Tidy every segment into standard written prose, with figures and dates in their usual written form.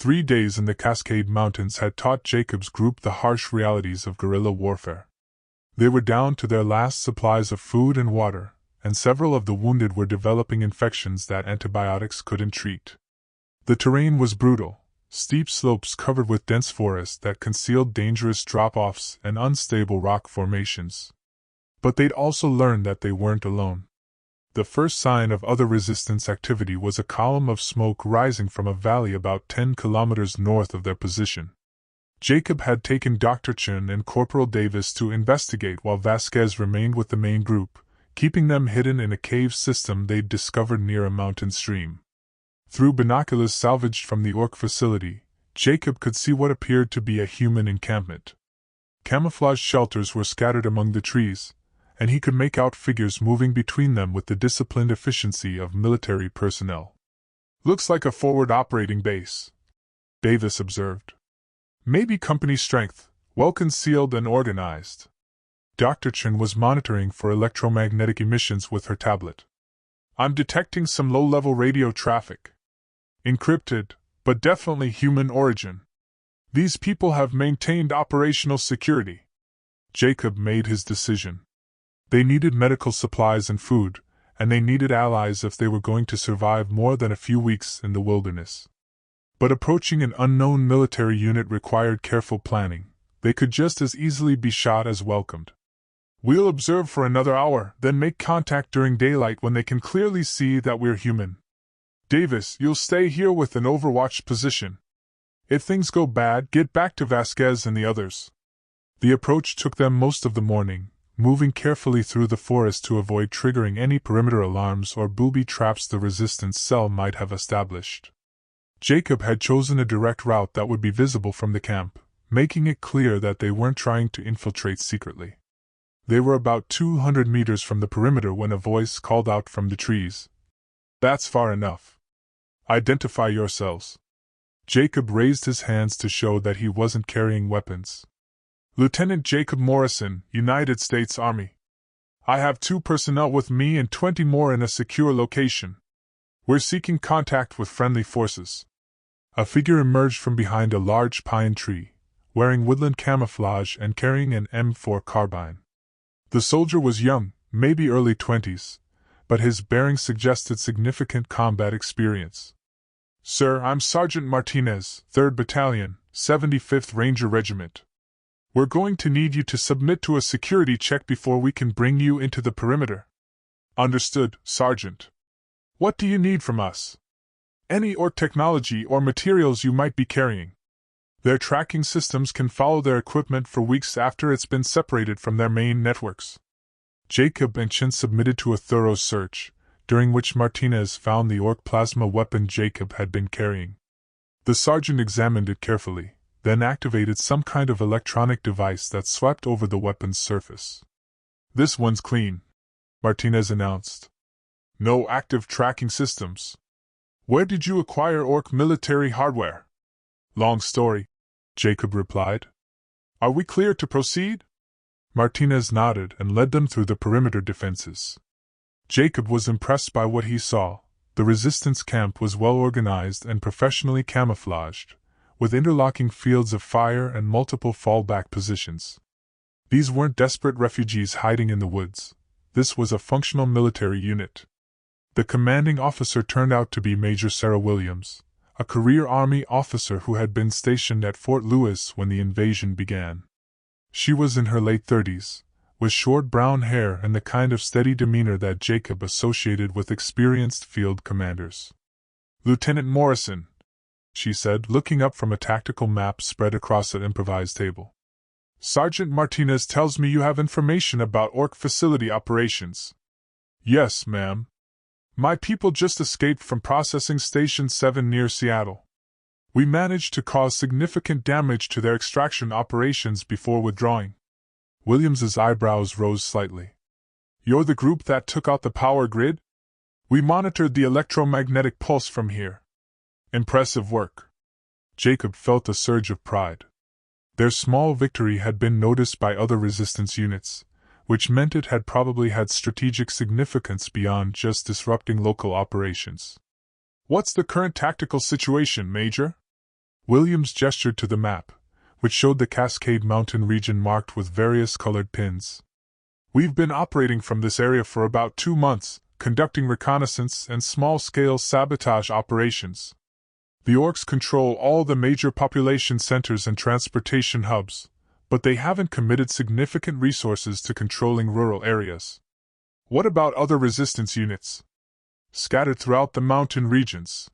3 days in the Cascade Mountains had taught Jacob's group the harsh realities of guerrilla warfare. They were down to their last supplies of food and water, and several of the wounded were developing infections that antibiotics couldn't treat. The terrain was brutal, steep slopes covered with dense forest that concealed dangerous drop-offs and unstable rock formations. But they'd also learned that they weren't alone. The first sign of other resistance activity was a column of smoke rising from a valley about 10 kilometers north of their position. Jacob had taken Dr. Chen and Corporal Davis to investigate while Vasquez remained with the main group, keeping them hidden in a cave system they'd discovered near a mountain stream. Through binoculars salvaged from the Orc facility, Jacob could see what appeared to be a human encampment. Camouflage shelters were scattered among the trees, and he could make out figures moving between them with the disciplined efficiency of military personnel. "Looks like a forward operating base," Davis observed. "Maybe company strength, well concealed and organized." Dr. Chen was monitoring for electromagnetic emissions with her tablet. "I'm detecting some low-level radio traffic. Encrypted, but definitely human origin. These people have maintained operational security." Jacob made his decision. They needed medical supplies and food, and they needed allies if they were going to survive more than a few weeks in the wilderness. But approaching an unknown military unit required careful planning. They could just as easily be shot as welcomed. "We'll observe for another hour, then make contact during daylight when they can clearly see that we're human. Davis, you'll stay here with an overwatched position. If things go bad, get back to Vasquez and the others." The approach took them most of the morning, moving carefully through the forest to avoid triggering any perimeter alarms or booby traps the resistance cell might have established. Jacob had chosen a direct route that would be visible from the camp, making it clear that they weren't trying to infiltrate secretly. They were about 200 meters from the perimeter when a voice called out from the trees. "That's far enough. Identify yourselves." Jacob raised his hands to show that he wasn't carrying weapons. "Lieutenant Jacob Morrison, United States Army. I have 2 personnel with me and 20 more in a secure location. We're seeking contact with friendly forces." A figure emerged from behind a large pine tree, wearing woodland camouflage and carrying an M4 carbine. The soldier was young, maybe early 20s, but his bearing suggested significant combat experience. "Sir, I'm Sergeant Martinez, 3rd Battalion, 75th Ranger Regiment. We're going to need you to submit to a security check before we can bring you into the perimeter." "Understood, Sergeant. What do you need from us?" "Any Orc technology or materials you might be carrying. Their tracking systems can follow their equipment for weeks after it's been separated from their main networks." Jacob and Chen submitted to a thorough search, during which Martinez found the Orc plasma weapon Jacob had been carrying. The sergeant examined it carefully, then activated some kind of electronic device that swept over the weapon's surface. "This one's clean," Martinez announced. "No active tracking systems. Where did you acquire Orc military hardware?" "Long story," Jacob replied. "Are we clear to proceed?" Martinez nodded and led them through the perimeter defenses. Jacob was impressed by what he saw. The resistance camp was well organized and professionally camouflaged, with interlocking fields of fire and multiple fallback positions. These weren't desperate refugees hiding in the woods. This was a functional military unit. The commanding officer turned out to be Major Sarah Williams, a career Army officer who had been stationed at Fort Lewis when the invasion began. She was in her late 30s, with short brown hair and the kind of steady demeanor that Jacob associated with experienced field commanders. "Lieutenant Morrison," she said, looking up from a tactical map spread across an improvised table. "Sergeant Martinez tells me you have information about Orc facility operations." "Yes, ma'am. My people just escaped from Processing Station 7 near Seattle. We managed to cause significant damage to their extraction operations before withdrawing." Williams's eyebrows rose slightly. "You're the group that took out the power grid? We monitored the electromagnetic pulse from here." "Impressive work." Jacob felt a surge of pride. Their small victory had been noticed by other resistance units, which meant it had probably had strategic significance beyond just disrupting local operations. "What's the current tactical situation, Major?" Williams gestured to the map, which showed the Cascade Mountain region marked with various colored pins. We've been operating from this area for about 2 months, conducting reconnaissance and small-scale sabotage operations. The Orcs control all the major population centers and transportation hubs, but they haven't committed significant resources to controlling rural areas. What about other resistance units? Scattered throughout the mountain regions.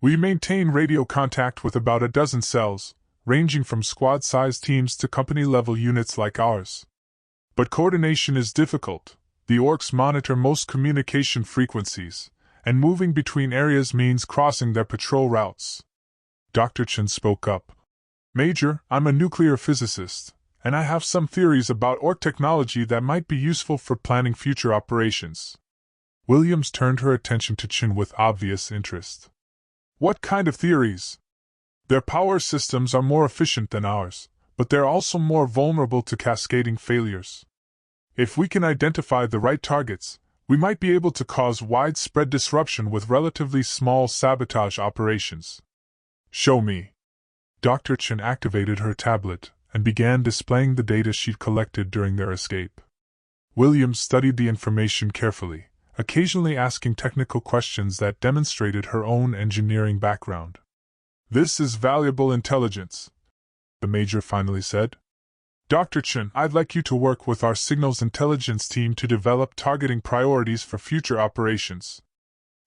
We maintain radio contact with about a dozen cells, ranging from squad-sized teams to company-level units like ours. But coordination is difficult. The Orcs monitor most communication frequencies, and moving between areas means crossing their patrol routes. Dr. Chen spoke up. Major, I'm a nuclear physicist, and I have some theories about Orc technology that might be useful for planning future operations. Williams turned her attention to Chen with obvious interest. What kind of theories? Their power systems are more efficient than ours, but they're also more vulnerable to cascading failures. If we can identify the right targets, we might be able to cause widespread disruption with relatively small sabotage operations. Show me. Dr. Chen activated her tablet and began displaying the data she'd collected during their escape. Williams studied the information carefully, occasionally asking technical questions that demonstrated her own engineering background. This is valuable intelligence, the Major finally said. Dr. Chen, I'd like you to work with our signals intelligence team to develop targeting priorities for future operations.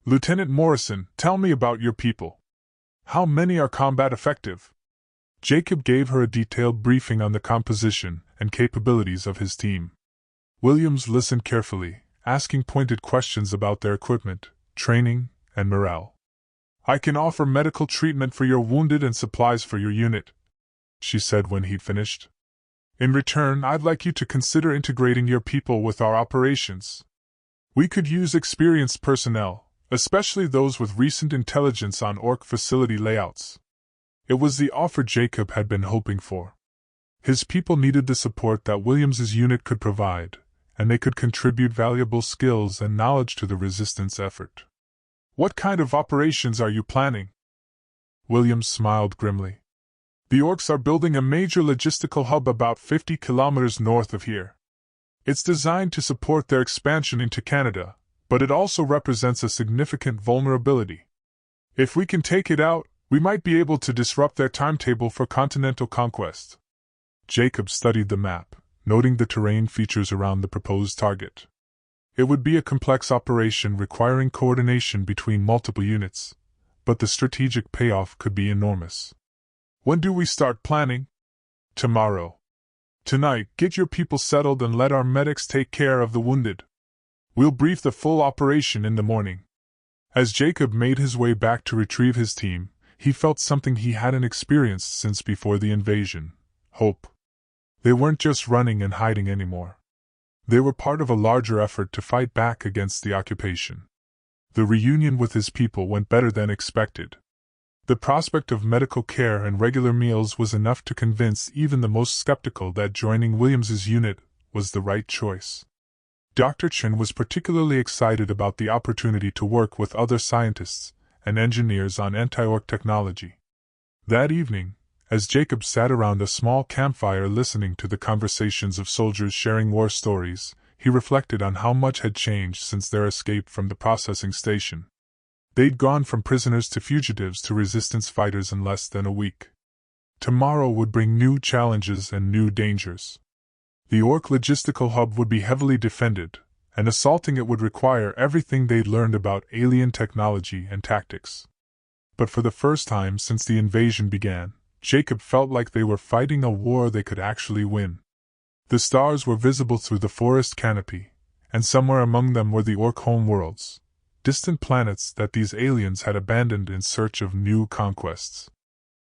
Lieutenant Morrison, tell me about your people. How many are combat effective? Jacob gave her a detailed briefing on the composition and capabilities of his team. Williams listened carefully, asking pointed questions about their equipment, training, and morale. I can offer medical treatment for your wounded and supplies for your unit, she said when he'd finished. In return, I'd like you to consider integrating your people with our operations. We could use experienced personnel, especially those with recent intelligence on Orc facility layouts. It was the offer Jacob had been hoping for. His people needed the support that Williams's unit could provide, and they could contribute valuable skills and knowledge to the resistance effort. What kind of operations are you planning? Williams smiled grimly. The Orcs are building a major logistical hub about 50 kilometers north of here. It's designed to support their expansion into Canada, but it also represents a significant vulnerability. If we can take it out, we might be able to disrupt their timetable for continental conquest. Jacob studied the map, noting the terrain features around the proposed target. It would be a complex operation requiring coordination between multiple units, but the strategic payoff could be enormous. When do we start planning? Tomorrow. Tonight, get your people settled and let our medics take care of the wounded. We'll brief the full operation in the morning. As Jacob made his way back to retrieve his team, he felt something he hadn't experienced since before the invasion: hope. They weren't just running and hiding anymore. They were part of a larger effort to fight back against the occupation. The reunion with his people went better than expected. The prospect of medical care and regular meals was enough to convince even the most skeptical that joining Williams's unit was the right choice. Dr. Chen was particularly excited about the opportunity to work with other scientists and engineers on anti-Orc technology. That evening, as Jacob sat around a small campfire listening to the conversations of soldiers sharing war stories, he reflected on how much had changed since their escape from the processing station. They'd gone from prisoners to fugitives to resistance fighters in less than a week. Tomorrow would bring new challenges and new dangers. The Orc logistical hub would be heavily defended, and assaulting it would require everything they'd learned about alien technology and tactics. But for the first time since the invasion began, Jacob felt like they were fighting a war they could actually win. The stars were visible through the forest canopy, and somewhere among them were the Orc homeworlds, distant planets that these aliens had abandoned in search of new conquests.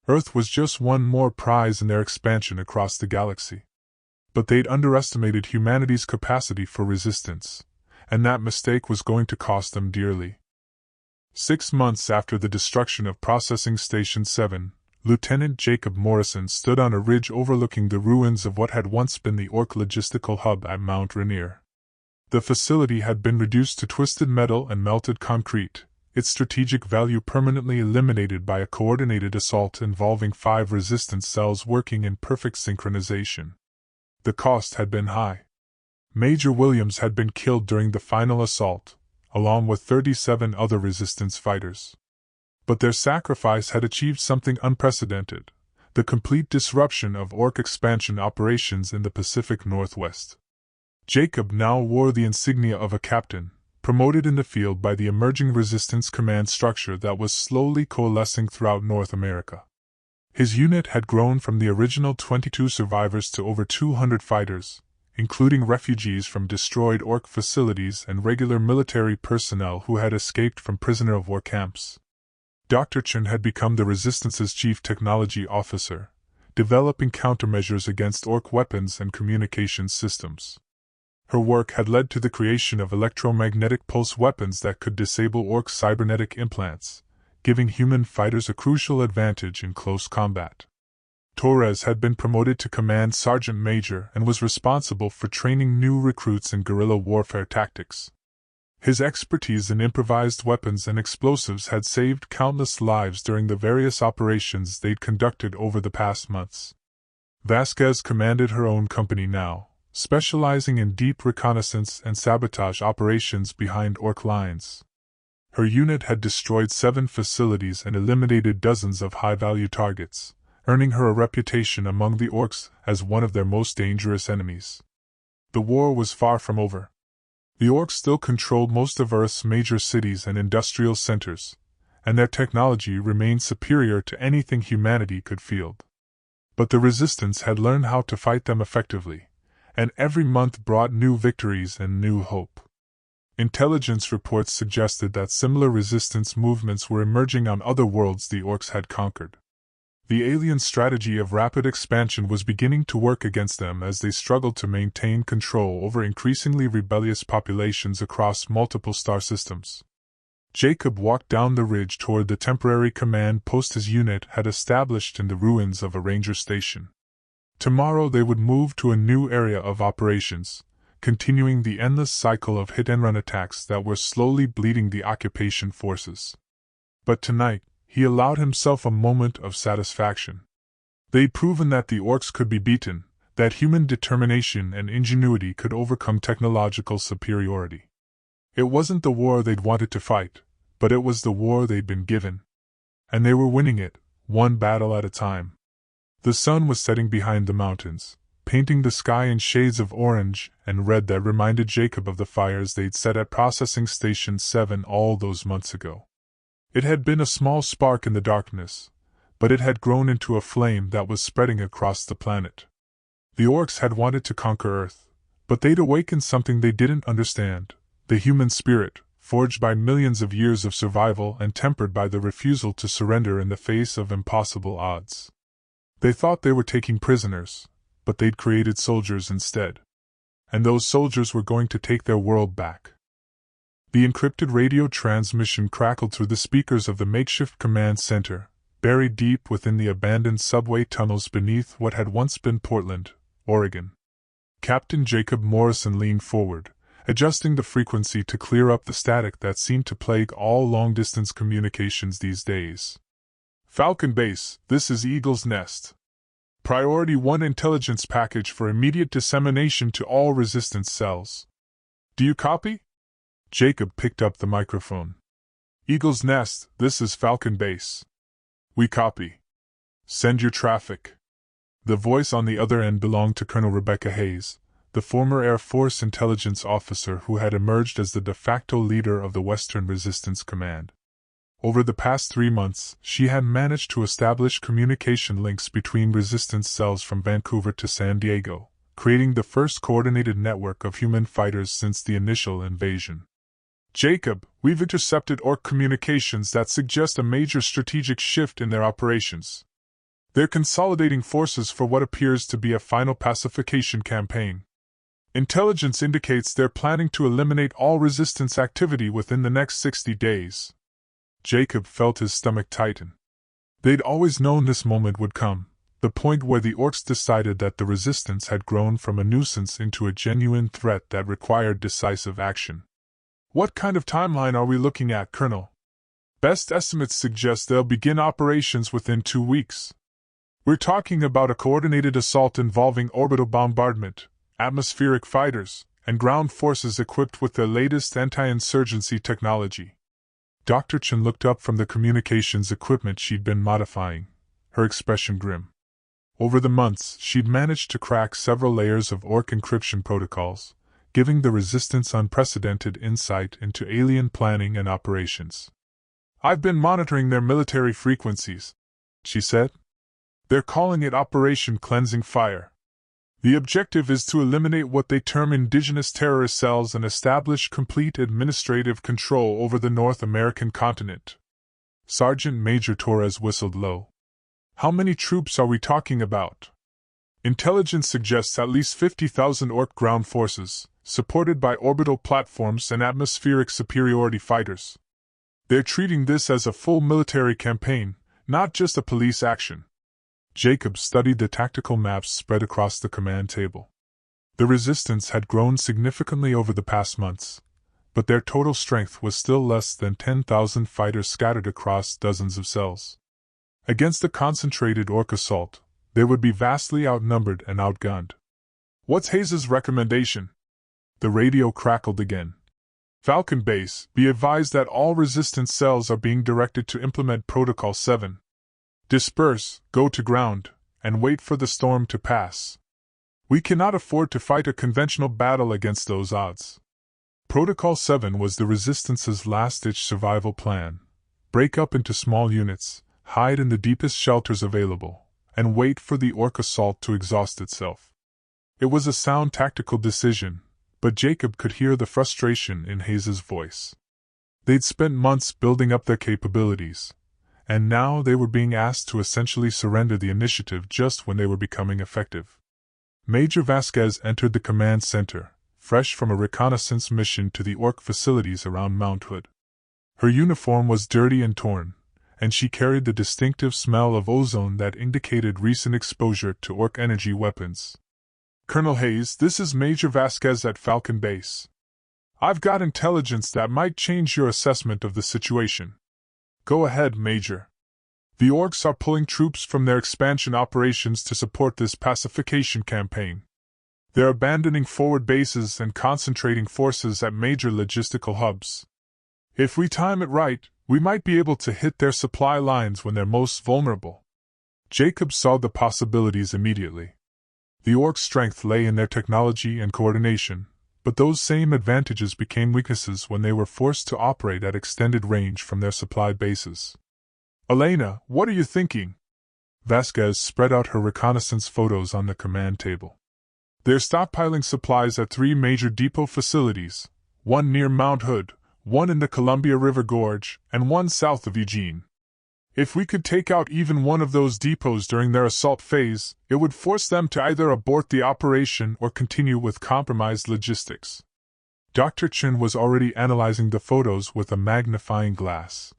Earth was just one more prize in their expansion across the galaxy. But they'd underestimated humanity's capacity for resistance, and that mistake was going to cost them dearly. 6 months after the destruction of Processing Station 7, Lieutenant Jacob Morrison stood on a ridge overlooking the ruins of what had once been the Orc logistical hub at Mount Rainier. The facility had been reduced to twisted metal and melted concrete, its strategic value permanently eliminated by a coordinated assault involving 5 resistance cells working in perfect synchronization. The cost had been high. Major Williams had been killed during the final assault, along with 37 other resistance fighters. But their sacrifice had achieved something unprecedented: the complete disruption of Orc expansion operations in the Pacific Northwest. Jacob now wore the insignia of a captain, promoted in the field by the emerging resistance command structure that was slowly coalescing throughout North America. His unit had grown from the original 22 survivors to over 200 fighters, including refugees from destroyed Orc facilities and regular military personnel who had escaped from prisoner-of-war camps. Dr. Chen had become the Resistance's chief technology officer, developing countermeasures against Orc weapons and communications systems. Her work had led to the creation of electromagnetic pulse weapons that could disable Orc cybernetic implants, giving human fighters a crucial advantage in close combat. Torres had been promoted to command sergeant major and was responsible for training new recruits in guerrilla warfare tactics. His expertise in improvised weapons and explosives had saved countless lives during the various operations they'd conducted over the past months. Vasquez commanded her own company now, specializing in deep reconnaissance and sabotage operations behind Orc lines. Her unit had destroyed 7 facilities and eliminated dozens of high-value targets, earning her a reputation among the Orcs as one of their most dangerous enemies. The war was far from over. The Orcs still controlled most of Earth's major cities and industrial centers, and their technology remained superior to anything humanity could field. But the Resistance had learned how to fight them effectively, and every month brought new victories and new hope. Intelligence reports suggested that similar resistance movements were emerging on other worlds the Orcs had conquered. The alien strategy of rapid expansion was beginning to work against them as they struggled to maintain control over increasingly rebellious populations across multiple star systems. Jacob walked down the ridge toward the temporary command post his unit had established in the ruins of a ranger station. Tomorrow they would move to a new area of operations, continuing the endless cycle of hit-and-run attacks that were slowly bleeding the occupation forces. But tonight, he allowed himself a moment of satisfaction. They'd proven that the Orcs could be beaten, that human determination and ingenuity could overcome technological superiority. It wasn't the war they'd wanted to fight, but it was the war they'd been given. And they were winning it, one battle at a time. The sun was setting behind the mountains, painting the sky in shades of orange and red that reminded Jacob of the fires they'd set at Processing Station 7 all those months ago. It had been a small spark in the darkness, but it had grown into a flame that was spreading across the planet. The Orcs had wanted to conquer Earth, but they'd awakened something they didn't understand: the human spirit, forged by millions of years of survival and tempered by the refusal to surrender in the face of impossible odds. They thought they were taking prisoners, but they'd created soldiers instead. And those soldiers were going to take their world back. The encrypted radio transmission crackled through the speakers of the makeshift command center, buried deep within the abandoned subway tunnels beneath what had once been Portland, Oregon. Captain Jacob Morrison leaned forward, adjusting the frequency to clear up the static that seemed to plague all long-distance communications these days. Falcon Base, this is Eagle's Nest. Priority 1 intelligence package for immediate dissemination to all resistance cells. Do you copy? Jacob picked up the microphone. Eagle's Nest, this is Falcon Base. We copy. Send your traffic. The voice on the other end belonged to Colonel Rebecca Hayes, the former Air Force intelligence officer who had emerged as the de facto leader of the Western Resistance Command. Over the past 3 months, she had managed to establish communication links between resistance cells from Vancouver to San Diego, creating the first coordinated network of human fighters since the initial invasion. Jacob, we've intercepted Orc communications that suggest a major strategic shift in their operations. They're consolidating forces for what appears to be a final pacification campaign. Intelligence indicates they're planning to eliminate all resistance activity within the next 60 days. Jacob felt his stomach tighten. They'd always known this moment would come, the point where the Orcs decided that the resistance had grown from a nuisance into a genuine threat that required decisive action. What kind of timeline are we looking at, Colonel? Best estimates suggest they'll begin operations within 2 weeks. We're talking about a coordinated assault involving orbital bombardment, atmospheric fighters, and ground forces equipped with their latest anti-insurgency technology. Dr. Chen looked up from the communications equipment she'd been modifying, her expression grim. Over the months, she'd managed to crack several layers of Orc encryption protocols, giving the Resistance unprecedented insight into alien planning and operations. "I've been monitoring their military frequencies," she said. "They're calling it Operation Cleansing Fire. The objective is to eliminate what they term indigenous terrorist cells and establish complete administrative control over the North American continent." Sergeant Major Torres whistled low. "How many troops are we talking about?" "Intelligence suggests at least 50,000 Orc ground forces, supported by orbital platforms and atmospheric superiority fighters. They're treating this as a full military campaign, not just a police action." Jacob studied the tactical maps spread across the command table. The Resistance had grown significantly over the past months, but their total strength was still less than 10,000 fighters scattered across dozens of cells. Against a concentrated Orc assault, they would be vastly outnumbered and outgunned. "What's Hayes's recommendation?" The radio crackled again. "Falcon Base, be advised that all Resistance cells are being directed to implement Protocol 7. Disperse, go to ground, and wait for the storm to pass. We cannot afford to fight a conventional battle against those odds." Protocol 7 was the Resistance's last-ditch survival plan. Break up into small units, hide in the deepest shelters available, and wait for the Orc assault to exhaust itself. It was a sound tactical decision, but Jacob could hear the frustration in Hayes's voice. They'd spent months building up their capabilities, and now they were being asked to essentially surrender the initiative just when they were becoming effective. Major Vasquez entered the command center, fresh from a reconnaissance mission to the Orc facilities around Mount Hood. Her uniform was dirty and torn, and she carried the distinctive smell of ozone that indicated recent exposure to Orc energy weapons. "Colonel Hayes, this is Major Vasquez at Falcon Base. I've got intelligence that might change your assessment of the situation." "Go ahead, Major." "The Orcs are pulling troops from their expansion operations to support this pacification campaign. They're abandoning forward bases and concentrating forces at major logistical hubs. If we time it right, we might be able to hit their supply lines when they're most vulnerable." Jacob saw the possibilities immediately. The Orcs' strength lay in their technology and coordination, but those same advantages became weaknesses when they were forced to operate at extended range from their supply bases. "Elena, what are you thinking?" Vasquez spread out her reconnaissance photos on the command table. "They're stockpiling supplies at 3 major depot facilities, one near Mount Hood, one in the Columbia River Gorge, and one south of Eugene. If we could take out even one of those depots during their assault phase, it would force them to either abort the operation or continue with compromised logistics." Dr. Chen was already analyzing the photos with a magnifying glass.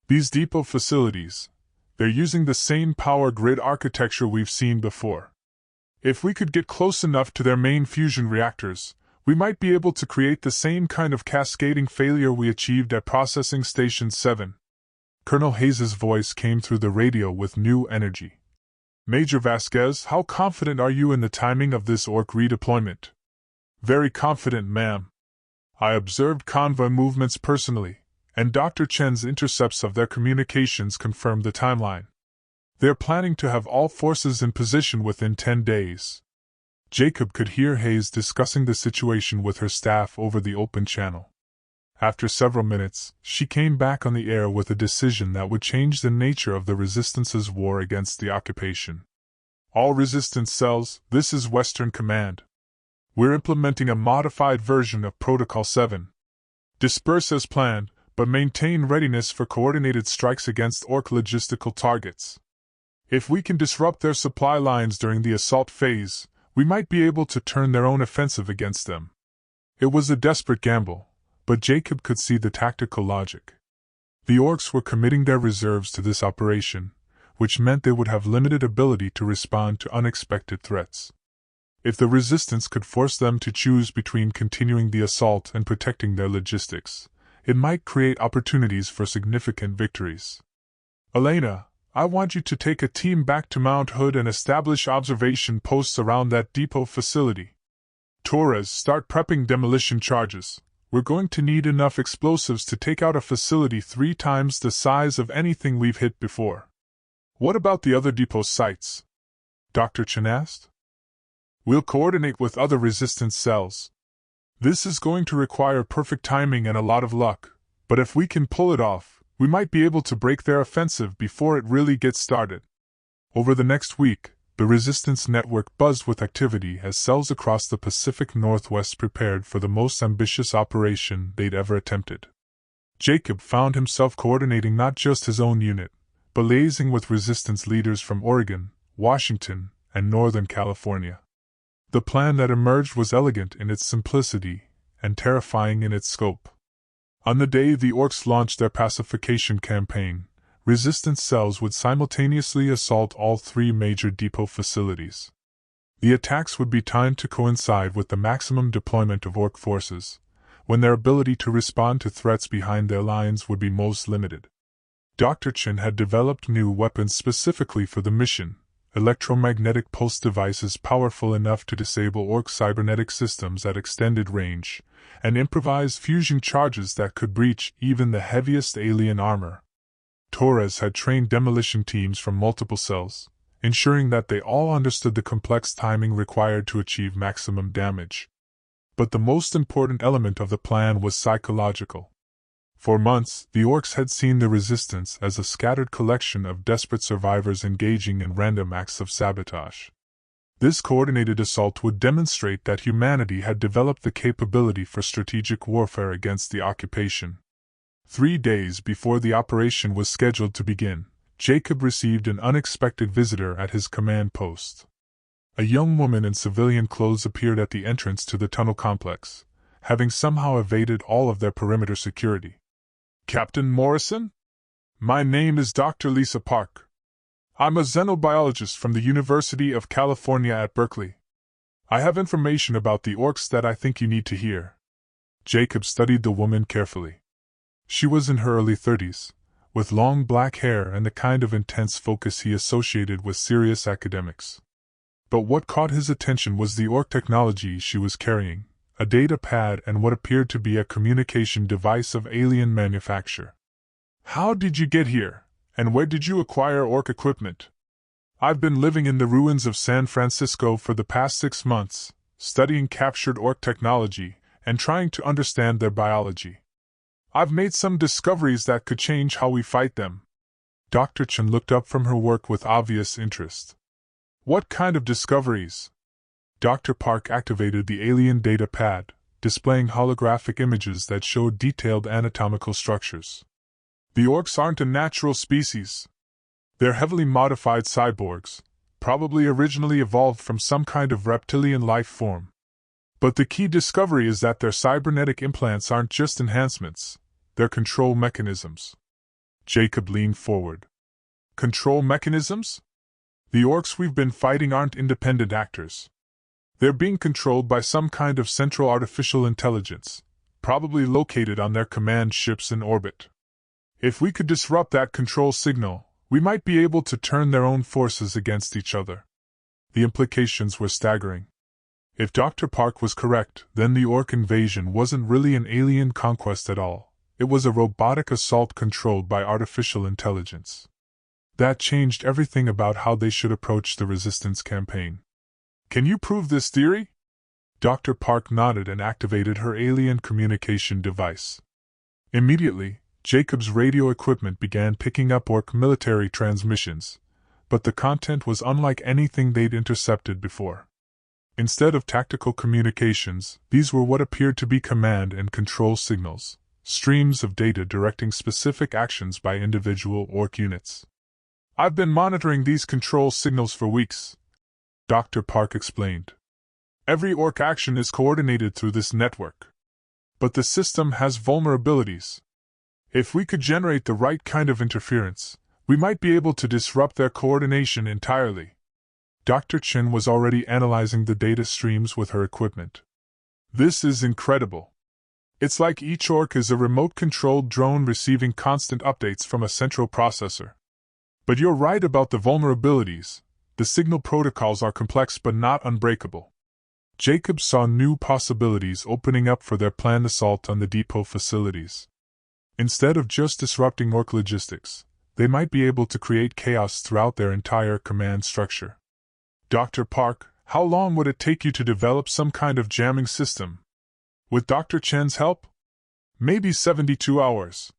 "These depot facilities, they're using the same power grid architecture we've seen before. If we could get close enough to their main fusion reactors, we might be able to create the same kind of cascading failure we achieved at Processing Station 7. Colonel Hayes's voice came through the radio with new energy. "Major Vasquez, how confident are you in the timing of this Orc redeployment?" "Very confident, ma'am. I observed convoy movements personally, and Dr. Chen's intercepts of their communications confirmed the timeline. They're planning to have all forces in position within 10 days. Jacob could hear Hayes discussing the situation with her staff over the open channel. After several minutes, she came back on the air with a decision that would change the nature of the Resistance's war against the occupation. "All Resistance cells, this is Western Command. We're implementing a modified version of Protocol 7. Disperse as planned, but maintain readiness for coordinated strikes against Orc logistical targets. If we can disrupt their supply lines during the assault phase, we might be able to turn their own offensive against them." It was a desperate gamble, but Jacob could see the tactical logic. The Orcs were committing their reserves to this operation, which meant they would have limited ability to respond to unexpected threats. If the Resistance could force them to choose between continuing the assault and protecting their logistics, it might create opportunities for significant victories. Elena, I want you to take a team back to Mount Hood and establish observation posts around that depot facility. Torres, start prepping demolition charges. We're going to need enough explosives to take out a facility 3 times the size of anything we've hit before. What about the other depot sites? Dr. Chen asked. We'll coordinate with other resistance cells. This is going to require perfect timing and a lot of luck, but if we can pull it off, we might be able to break their offensive before it really gets started. Over the next week, the resistance network buzzed with activity as cells across the Pacific Northwest prepared for the most ambitious operation they'd ever attempted. Jacob found himself coordinating not just his own unit, but liaising with resistance leaders from Oregon, Washington, and Northern California. The plan that emerged was elegant in its simplicity and terrifying in its scope. On the day the Orcs launched their pacification campaign, resistance cells would simultaneously assault all 3 major depot facilities. The attacks would be timed to coincide with the maximum deployment of Orc forces, when their ability to respond to threats behind their lines would be most limited. Dr. Chen had developed new weapons specifically for the mission, electromagnetic pulse devices powerful enough to disable Orc cybernetic systems at extended range, and improvised fusion charges that could breach even the heaviest alien armor. Torres had trained demolition teams from multiple cells, ensuring that they all understood the complex timing required to achieve maximum damage. But the most important element of the plan was psychological. For months, the Orcs had seen the resistance as a scattered collection of desperate survivors engaging in random acts of sabotage. This coordinated assault would demonstrate that humanity had developed the capability for strategic warfare against the occupation. 3 days before the operation was scheduled to begin, Jacob received an unexpected visitor at his command post. A young woman in civilian clothes appeared at the entrance to the tunnel complex, having somehow evaded all of their perimeter security. Captain Morrison? My name is Dr. Lisa Park. I'm a xenobiologist from the University of California at Berkeley. I have information about the Orcs that I think you need to hear. Jacob studied the woman carefully. She was in her early 30s, with long black hair and the kind of intense focus he associated with serious academics. But what caught his attention was the Orc technology she was carrying, a data pad and what appeared to be a communication device of alien manufacture. How did you get here? And where did you acquire Orc equipment? I've been living in the ruins of San Francisco for the past 6 months, studying captured Orc technology and trying to understand their biology. I've made some discoveries that could change how we fight them. Dr. Chen looked up from her work with obvious interest. What kind of discoveries? Dr. Park activated the alien data pad, displaying holographic images that showed detailed anatomical structures. The Orcs aren't a natural species. They're heavily modified cyborgs, probably originally evolved from some kind of reptilian life form. But the key discovery is that their cybernetic implants aren't just enhancements, they're control mechanisms. Jacob leaned forward. Control mechanisms? The Orcs we've been fighting aren't independent actors. They're being controlled by some kind of central artificial intelligence, probably located on their command ships in orbit. If we could disrupt that control signal, we might be able to turn their own forces against each other. The implications were staggering. If Dr. Park was correct, then the Orc invasion wasn't really an alien conquest at all. It was a robotic assault controlled by artificial intelligence. That changed everything about how they should approach the resistance campaign. Can you prove this theory? Dr. Park nodded and activated her alien communication device. Immediately, Jacob's radio equipment began picking up Orc military transmissions, but the content was unlike anything they'd intercepted before. Instead of tactical communications, these were what appeared to be command and control signals, streams of data directing specific actions by individual Orc units. I've been monitoring these control signals for weeks, Dr. Park explained. Every Orc action is coordinated through this network. But the system has vulnerabilities. If we could generate the right kind of interference, we might be able to disrupt their coordination entirely. Dr. Chen was already analyzing the data streams with her equipment. This is incredible. It's like each Orc is a remote-controlled drone receiving constant updates from a central processor. But you're right about the vulnerabilities. The signal protocols are complex but not unbreakable. Jacob saw new possibilities opening up for their planned assault on the depot facilities. Instead of just disrupting Orc logistics, they might be able to create chaos throughout their entire command structure. Dr. Park, how long would it take you to develop some kind of jamming system? With Dr. Chen's help? Maybe 72 hours.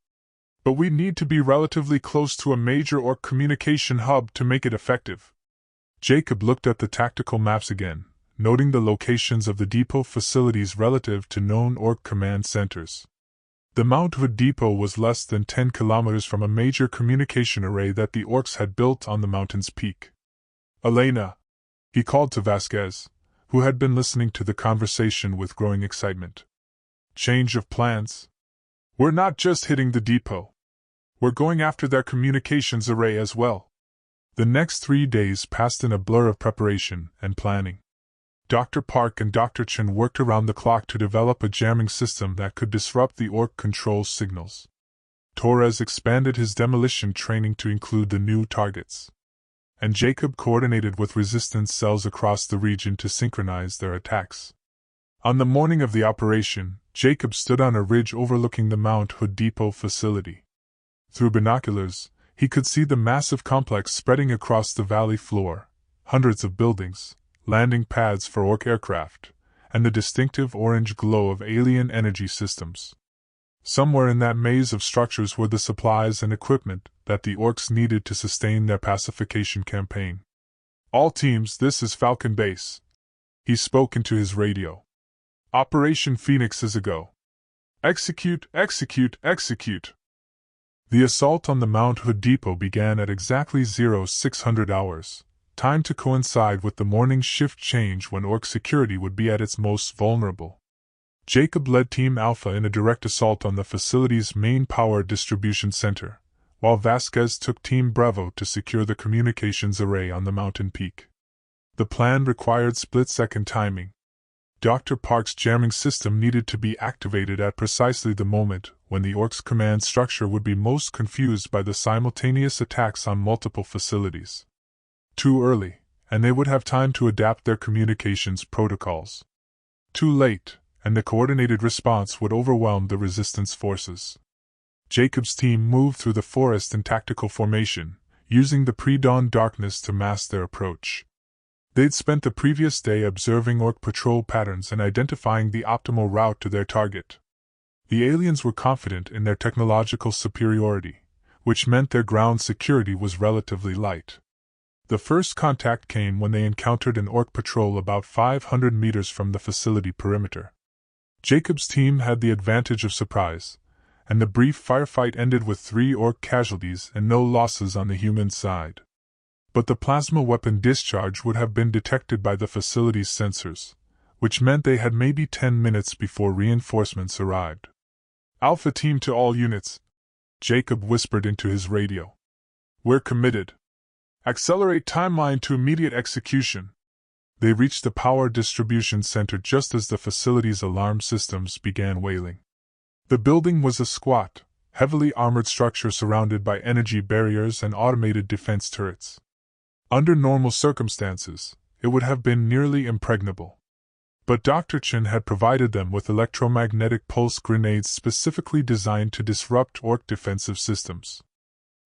But we'd need to be relatively close to a major Orc communication hub to make it effective. Jacob looked at the tactical maps again, noting the locations of the depot facilities relative to known Orc command centers. The Mount Hood depot was less than 10 kilometers from a major communication array that the Orcs had built on the mountain's peak. Elena, he called to Vasquez, who had been listening to the conversation with growing excitement. Change of plans? We're not just hitting the depot. We're going after their communications array as well. The next 3 days passed in a blur of preparation and planning. Dr. Park and Dr. Chen worked around the clock to develop a jamming system that could disrupt the Orc control signals. Torres expanded his demolition training to include the new targets. And Jacob coordinated with resistance cells across the region to synchronize their attacks. On the morning of the operation, Jacob stood on a ridge overlooking the Mount Hood depot facility. Through binoculars, he could see the massive complex spreading across the valley floor, hundreds of buildings, landing pads for Orc aircraft, and the distinctive orange glow of alien energy systems. Somewhere in that maze of structures were the supplies and equipment that the Orcs needed to sustain their pacification campaign. All teams, this is Falcon Base. He spoke into his radio. Operation Phoenix is a go. Execute, execute, execute. The assault on the Mount Hood depot began at exactly 0600 hours. Time to coincide with the morning shift change when Orc security would be at its most vulnerable. Jacob led Team Alpha in a direct assault on the facility's main power distribution center, while Vasquez took Team Bravo to secure the communications array on the mountain peak. The plan required split-second timing. Dr. Park's jamming system needed to be activated at precisely the moment when the Orcs' command structure would be most confused by the simultaneous attacks on multiple facilities. Too early, and they would have time to adapt their communications protocols. Too late, and the coordinated response would overwhelm the resistance forces. Jacob's team moved through the forest in tactical formation, using the pre-dawn darkness to mask their approach. They'd spent the previous day observing Orc patrol patterns and identifying the optimal route to their target. The aliens were confident in their technological superiority, which meant their ground security was relatively light. The first contact came when they encountered an Orc patrol about 500 meters from the facility perimeter. Jacob's team had the advantage of surprise, and the brief firefight ended with 3 Orc casualties and no losses on the human side. But the plasma weapon discharge would have been detected by the facility's sensors, which meant they had maybe 10 minutes before reinforcements arrived. Alpha Team to all units, Jacob whispered into his radio. We're committed. Accelerate timeline to immediate execution. They reached the power distribution center just as the facility's alarm systems began wailing. The building was a squat, heavily armored structure surrounded by energy barriers and automated defense turrets. Under normal circumstances, it would have been nearly impregnable. But Dr. Chen had provided them with electromagnetic pulse grenades specifically designed to disrupt Orc defensive systems.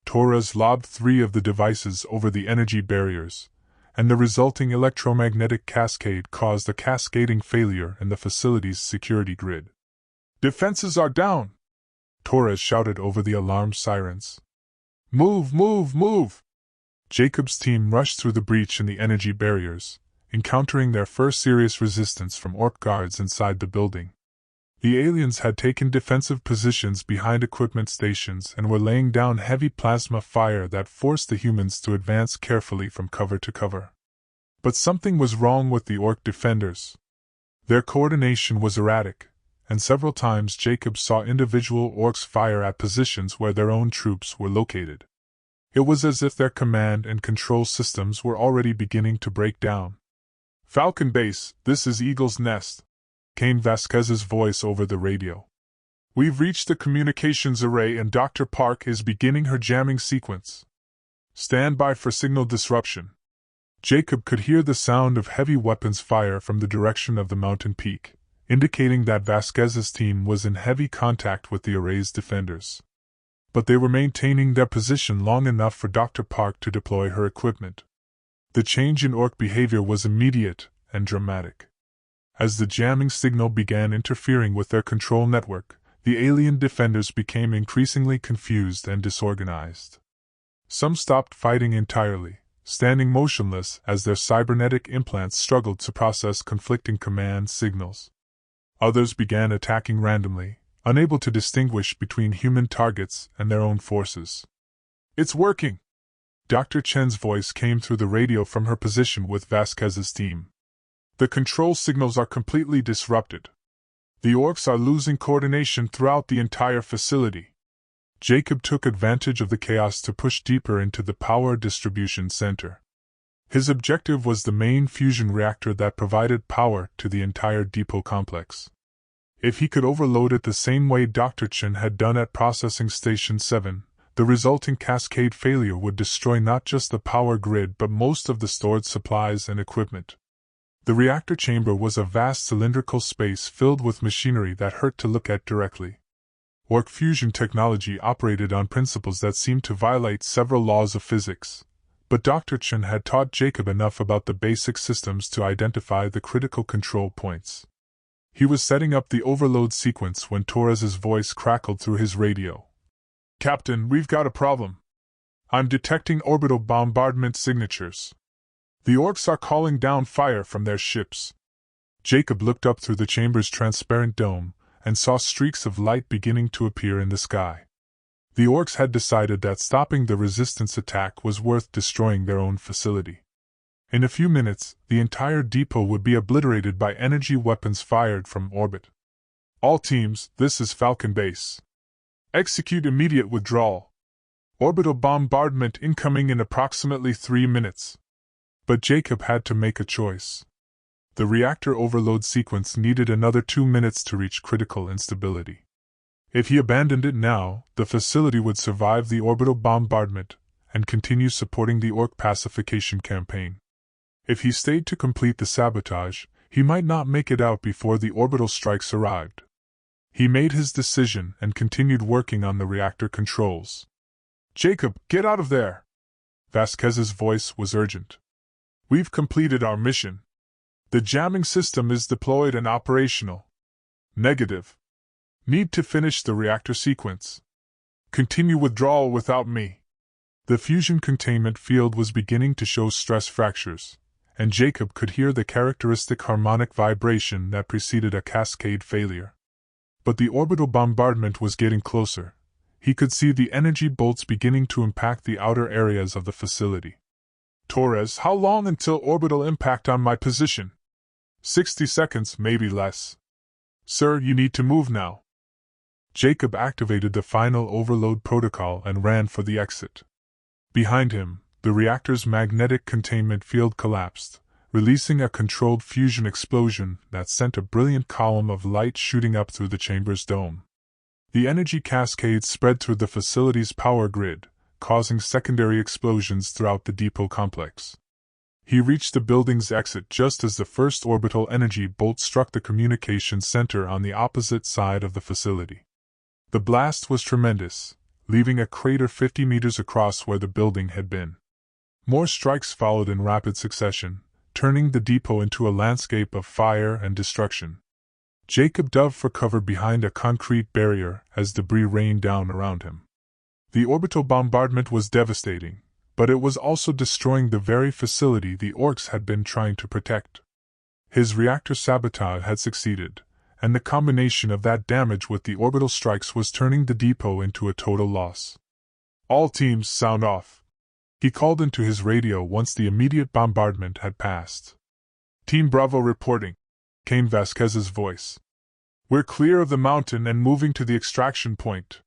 Torres lobbed 3 of the devices over the energy barriers, and the resulting electromagnetic cascade caused a cascading failure in the facility's security grid. Defenses are down! Torres shouted over the alarm sirens. Move, move, move! Jacob's team rushed through the breach in the energy barriers, encountering their first serious resistance from Orc guards inside the building. The aliens had taken defensive positions behind equipment stations and were laying down heavy plasma fire that forced the humans to advance carefully from cover to cover. But something was wrong with the Orc defenders. Their coordination was erratic, and several times Jacob saw individual Orcs fire at positions where their own troops were located. It was as if their command and control systems were already beginning to break down. Falcon Base, this is Eagle's Nest, came Vasquez's voice over the radio. We've reached the communications array and Dr. Park is beginning her jamming sequence. Stand by for signal disruption. Jacob could hear the sound of heavy weapons fire from the direction of the mountain peak, indicating that Vasquez's team was in heavy contact with the array's defenders. But they were maintaining their position long enough for Dr. Park to deploy her equipment. The change in Orc behavior was immediate and dramatic. As the jamming signal began interfering with their control network, the alien defenders became increasingly confused and disorganized. Some stopped fighting entirely, standing motionless as their cybernetic implants struggled to process conflicting command signals. Others began attacking randomly, unable to distinguish between human targets and their own forces. It's working! Dr. Chen's voice came through the radio from her position with Vasquez's team. The control signals are completely disrupted. The Orcs are losing coordination throughout the entire facility. Jacob took advantage of the chaos to push deeper into the power distribution center. His objective was the main fusion reactor that provided power to the entire depot complex. If he could overload it the same way Dr. Chen had done at Processing Station 7, the resulting cascade failure would destroy not just the power grid but most of the stored supplies and equipment. The reactor chamber was a vast cylindrical space filled with machinery that hurt to look at directly. Orc fusion technology operated on principles that seemed to violate several laws of physics, but Dr. Chen had taught Jacob enough about the basic systems to identify the critical control points. He was setting up the overload sequence when Torres's voice crackled through his radio. "Captain, we've got a problem. I'm detecting orbital bombardment signatures. The Orcs are calling down fire from their ships." Jacob looked up through the chamber's transparent dome and saw streaks of light beginning to appear in the sky. The Orcs had decided that stopping the resistance attack was worth destroying their own facility. In a few minutes, the entire depot would be obliterated by energy weapons fired from orbit. "All teams, this is Falcon Base. Execute immediate withdrawal. Orbital bombardment incoming in approximately 3 minutes." But Jacob had to make a choice. The reactor overload sequence needed another 2 minutes to reach critical instability. If he abandoned it now, the facility would survive the orbital bombardment and continue supporting the Orc pacification campaign. If he stayed to complete the sabotage, he might not make it out before the orbital strikes arrived. He made his decision and continued working on the reactor controls. "Jacob, get out of there!" Vasquez's voice was urgent. "We've completed our mission. The jamming system is deployed and operational." "Negative. Need to finish the reactor sequence. Continue withdrawal without me." The fusion containment field was beginning to show stress fractures, and Jacob could hear the characteristic harmonic vibration that preceded a cascade failure. But the orbital bombardment was getting closer. He could see the energy bolts beginning to impact the outer areas of the facility. "Torres, how long until orbital impact on my position?" 60 seconds, maybe less." "Sir, you need to move now." Jacob activated the final overload protocol and ran for the exit. Behind him, the reactor's magnetic containment field collapsed, releasing a controlled fusion explosion that sent a brilliant column of light shooting up through the chamber's dome. The energy cascade spread through the facility's power grid, causing secondary explosions throughout the depot complex. He reached the building's exit just as the first orbital energy bolt struck the communications center on the opposite side of the facility. The blast was tremendous, leaving a crater 50 meters across where the building had been. More strikes followed in rapid succession, turning the depot into a landscape of fire and destruction. Jacob dove for cover behind a concrete barrier as debris rained down around him. The orbital bombardment was devastating, but it was also destroying the very facility the Orcs had been trying to protect. His reactor sabotage had succeeded, and the combination of that damage with the orbital strikes was turning the depot into a total loss. "All teams, sound off," he called into his radio once the immediate bombardment had passed. "Team Bravo reporting," came Vasquez's voice. "We're clear of the mountain and moving to the extraction point.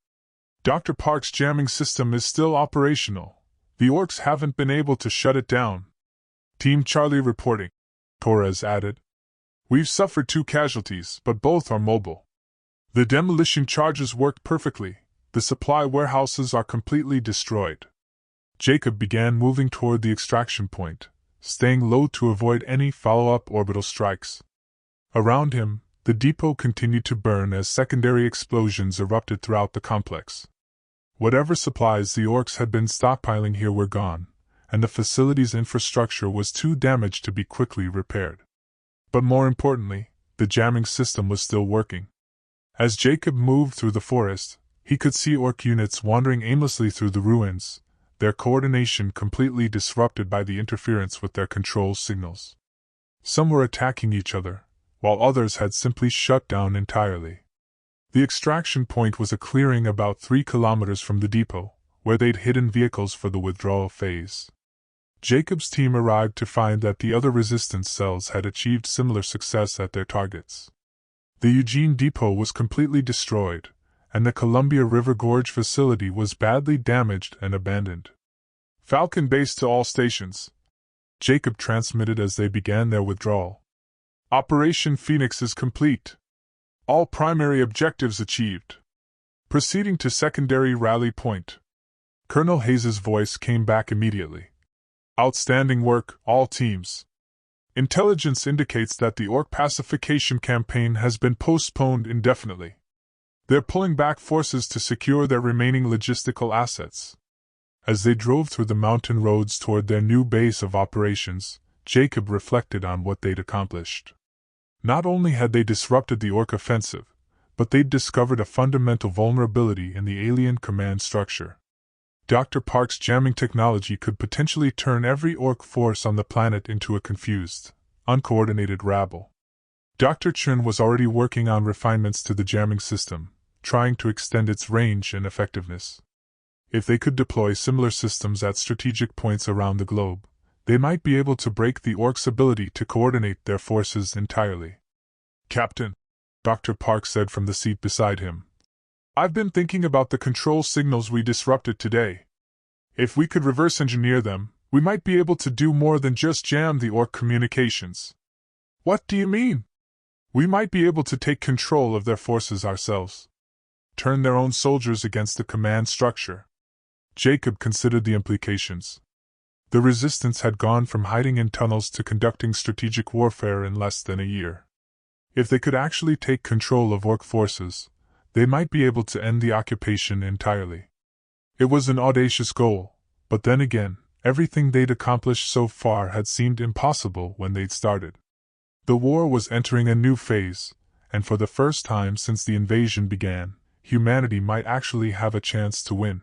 Dr. Park's jamming system is still operational. The Orcs haven't been able to shut it down." "Team Charlie reporting," Torres added. "We've suffered 2 casualties, but both are mobile. The demolition charges worked perfectly. The supply warehouses are completely destroyed. Jacob began moving toward the extraction point, staying low to avoid any follow-up orbital strikes. Around him, the depot continued to burn as secondary explosions erupted throughout the complex. Whatever supplies the Orcs had been stockpiling here were gone, and the facility's infrastructure was too damaged to be quickly repaired. But more importantly, the jamming system was still working. As Jacob moved through the forest, he could see Orc units wandering aimlessly through the ruins, their coordination completely disrupted by the interference with their control signals. Some were attacking each other, while others had simply shut down entirely. The extraction point was a clearing about 3 kilometers from the depot, where they'd hidden vehicles for the withdrawal phase. Jacob's team arrived to find that the other resistance cells had achieved similar success at their targets. The Eugene depot was completely destroyed, and the Columbia River Gorge facility was badly damaged and abandoned. Falcon Base to all stations, Jacob transmitted as they began their withdrawal. Operation Phoenix is complete. All primary objectives achieved. Proceeding to secondary rally point. Colonel Hayes's voice came back immediately. Outstanding work, all teams. Intelligence indicates that the Orc pacification campaign has been postponed indefinitely. They're pulling back forces to secure their remaining logistical assets. As they drove through the mountain roads toward their new base of operations, Jacob reflected on what they'd accomplished. Not only had they disrupted the Orc offensive, but they'd discovered a fundamental vulnerability in the alien command structure. Dr. Park's jamming technology could potentially turn every Orc force on the planet into a confused, uncoordinated rabble. Dr. Chun was already working on refinements to the jamming system, trying to extend its range and effectiveness. If they could deploy similar systems at strategic points around the globe, they might be able to break the Orcs' ability to coordinate their forces entirely. Captain, Dr. Park said from the seat beside him, I've been thinking about the control signals we disrupted today. If we could reverse engineer them, we might be able to do more than just jam the Orc communications. What do you mean? We might be able to take control of their forces ourselves. Turn their own soldiers against the command structure. Jacob considered the implications. The resistance had gone from hiding in tunnels to conducting strategic warfare in less than a year. If they could actually take control of Orc forces, they might be able to end the occupation entirely. It was an audacious goal, but then again, everything they'd accomplished so far had seemed impossible when they'd started. The war was entering a new phase, and for the first time since the invasion began, humanity might actually have a chance to win.